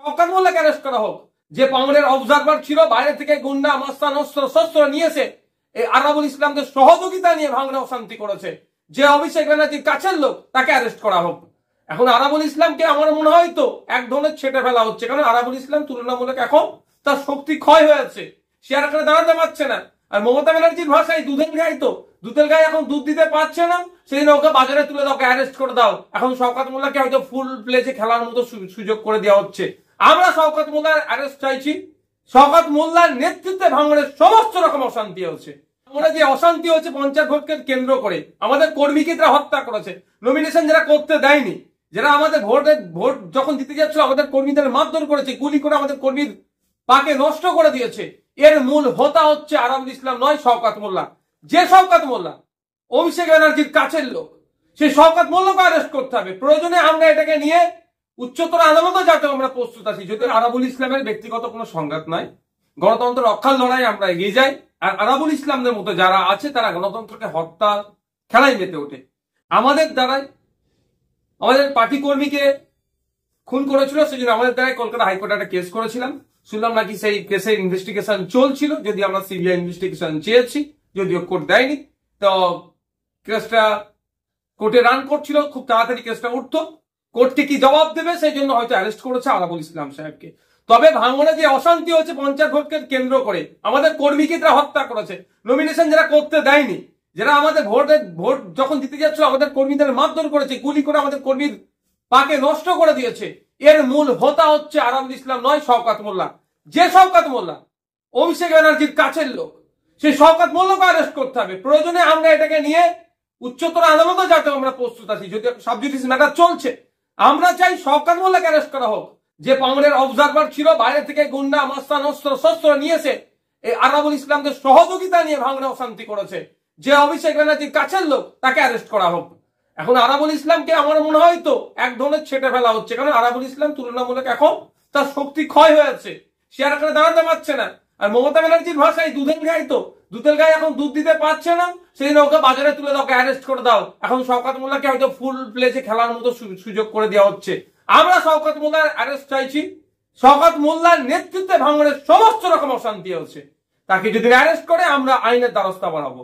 Shawkat মোল্লাকে arrest করা হোক, যে পাউন্ডের অবজারভার ছিল, বাইরে থেকে গুন্ডা মাস্তান অস্ত্র শস্ত্র নিয়েছে, এই আরাবুল ইসলামদের সহযোগিতা নিয়ে ভাঙড়ে অশান্তি করেছে, যে অভিষেক ব্যানার্জির কাছের লোক, তাকে অ্যারেস্ট করা হোক। এখন আরাবুল ইসলামকে আমার মনে হয় তো এক ধরনের ছেটে ফেলা হচ্ছে, কারণ আরাবুল ইসলাম তুলনামূলক এখন তার শক্তি ক্ষয় হয়েছে, সে আর এখানে দাঁড়াতে পারছে না। আর মমতা ব্যানার্জির ভাষায় দুধের গায়ে, তো দুধের গায়ে এখন দুধ দিতে পারছে না, সেই ওকে বাজারে তুলে দাও, অ্যারেস্ট করে দাও। এখন শওকত মোল্লাকে হয়তো ফুল প্লেজে খেলার মতো সুযোগ করে দেওয়া হচ্ছে। আমরা শওকত মোল্লার অ্যারেস্ট চাইছি। শওকত মোল্লার নেতৃত্বে ভাঙড়ের সমস্ত রকম অশান্তি হচ্ছে। ভাঙড়ে যে অশান্তি হচ্ছে পঞ্চায়েত ভোটকে কেন্দ্র করে, আমাদের কর্মীকে তারা হত্যা করেছে, নমিনেশন যারা করতে দেয়নি, যারা আমাদের ভোট যখন দিতে যাচ্ছিল আমাদের কর্মীদের মারধর করেছে, গুলি করে আমাদের কর্মীর পাকে নষ্ট করে দিয়েছে, এর মূল হোতা হচ্ছে আরাবুল ইসলাম নয়, শওকত মোল্লা। যে শওকত মোল্লা অভিষেক ব্যানার্জির কাছের লোক, সেই শওকত মোল্লাকে অ্যারেস্ট করতে হবে। প্রয়োজনে আমরা এটাকে নিয়ে উচ্চতর আদালতে যাতে আমরা প্রস্তুত আছি। যদি আরাবুল ইসলামের ব্যক্তিগত কোনো সংঘাত নাই, গণতন্ত্র রক্ষার লড়াই আমরা এগিয়ে যাই। আর আরাবুল ইসলামদের মতো যারা আছে তারা গণতন্ত্রকে হত্যা খেলায় মেতে ওঠে। আমাদের দ্বারাই আমাদের পার্টি কর্মীকে খুন করেছিল, সেই জন্য আমাদের দ্বারাই কলকাতা হাইকোর্টে একটা কেস করেছিলাম। শুনলাম নাকি সেই কেসের ইনভেস্টিগেশন চলছিল, যদি আমরা সিবিআই ইনভেস্টিগেশন চেয়েছি, যদিও কোর্ট দেয়নি। তো কেসটা কোর্টে রান করছিল, খুব তাড়াতাড়ি কেসটা উঠতো, কোর্টকে কি জবাব দেবে সেই জন্য হয়তো অ্যারেস্ট করেছে আরাবুল ইসলাম সাহেবকে। তবে ভাঙড়ে যে অশান্তি হচ্ছে পঞ্চায়েত ভোটকে কেন্দ্র করে, আমাদের কর্মীকে তারা হত্যা করেছে, নমিনেশন যারা করতে দেয়নি, যারা আমাদের ভোট যখন দিতে যাচ্ছিল আমাদের কর্মীদের মারধর করেছে, গুলি করে আমাদের কর্মীর পাকে নষ্ট করে দিয়েছে, এর মূল হোতা হচ্ছে আরাবুল ইসলাম নয়, শওকত মোল্লা। যে শওকত মোল্লা অভিষেক ব্যানার্জির কাছের লোক, সেই শওকত মোল্লাকে অ্যারেস্ট করতে হবে। প্রয়োজনে আমরা এটাকে নিয়ে উচ্চতর আদালতে যাতে আমরা প্রস্তুত আছি। যদি সাবজুডিস ম্যাটার চলছে, আমরা চাই শওকত মোল্লাকে অ্যারেস্ট করা হোক, যে পাউন্ডের অবজারভার ছিল, বাইরে থেকে গুন্ডা মাস্তান অস্ত্র শস্ত্র নিয়েছে, এই আরাবুল ইসলামদের সহযোগিতা নিয়ে ভাঙড়ে অশান্তি করেছে, যে অভিষেক ব্যানার্জির কাছের লোক, তাকে অ্যারেস্ট করা হোক। এখন আরাবুল ইসলামকে আমার মনে হয় তো এক ধরনের ছেটে ফেলা হচ্ছে, কারণ আরাবুল ইসলাম তুলনামূলক এখন তার শক্তি ক্ষয় হয়েছে, সে আর এখানে দাঁড়াতে পারছে না। আর মমতা ব্যানার্জির ভাষায় দুধের গায়ে, তো দুধের গায়ে এখন দুধ দিতে পারছে না, সেই ওকে বাজারে তুলে দাও, অ্যারেস্ট করে দাও। এখন শওকত মোল্লাকে হয়তো ফুল প্লেজে খেলার মতো সুযোগ করে দেওয়া হচ্ছে। আমরা শওকত মোল্লার অ্যারেস্ট চাইছি। শওকত মোল্লার নেতৃত্বে ভাঙড়ের সমস্ত রকম অশান্তি হচ্ছে, তাকে যদি অ্যারেস্ট করে আমরা আইনের দ্বারস্থ বাড়াবো।